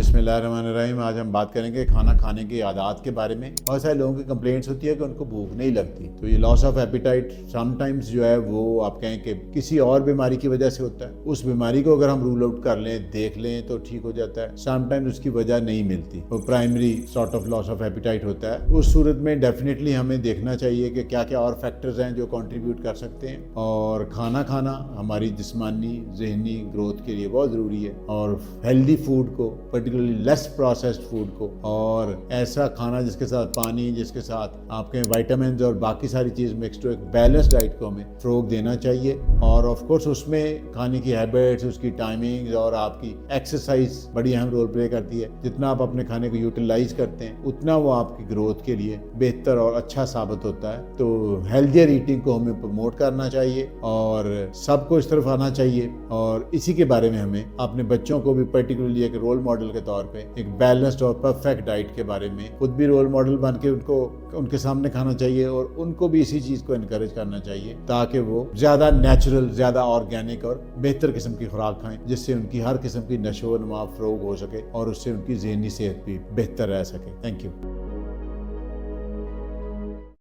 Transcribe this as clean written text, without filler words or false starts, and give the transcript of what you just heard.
बिस्मिल्लाहिर्रहमानिर्रहीम। आज हम बात करेंगे खाना खाने की आदत के बारे में। बहुत सारे लोगों की कंप्लेंट्स होती है कि उनको भूख नहीं लगती, तो ये लॉस ऑफ एपिटाइट समटाइम्स जो है वो आप कहें कि किसी और बीमारी की वजह से होता है। उस बीमारी को अगर हम रूल आउट कर लें, देख लें तो ठीक हो जाता है। समटाइम्स उसकी वजह नहीं मिलती, वो primary sort of loss of appetite होता है। उस सूरत में डेफिनेटली हमें देखना चाहिए कि क्या क्या और फैक्टर्स हैं जो कंट्रीब्यूट कर सकते हैं, और खाना खाना हमारी जिस्मानी ज़हनी ग्रोथ के लिए बहुत ज़रूरी है। और हेल्दी फूड को, पर्टिकुलरली लेस प्रोसेस्ड फूड को, और ऐसा खाना जिसके साथ पानी, जिसके साथ आपके विटामिन्स और बाकी सारी चीज़ मिक्स, एक बैलेंस डाइट को हमें फ़रोग देना चाहिए। और ऑफ कोर्स उसमें खाने की हैबिट्स, उसकी टाइमिंग्स और आपकी एक्सरसाइज बड़ी अहम रोल प्ले करती है। जितना आप अपने खाने को यूटिलाइज करते हैं उतना वो आपकी ग्रोथ के लिए बेहतर और अच्छा साबित होता है। तो हेल्थियर ईटिंग को हमें प्रमोट करना चाहिए और सबको इस तरफ आना चाहिए। और इसी के बारे में हमें अपने बच्चों को भी पर्टिकुलरली एक रोल मॉडल के तौर पे एक बैलेंस्ड और परफेक्ट डाइट के बारे में खुद भी रोल मॉडल बन के उनको उनके सामने खाना चाहिए, और उनको भी इसी चीज़ को इनकरेज करना चाहिए ताकि वो ज़्यादा नेचुरल, ज़्यादा ऑर्गेनिक और बेहतर किस्म की खुराक खाएं, जिससे उनकी हर किस्म की नशो व नमा फ़रोग हो सके और उससे उनकी ज़हनी सेहत भी बेहतर रह सके। Thank you.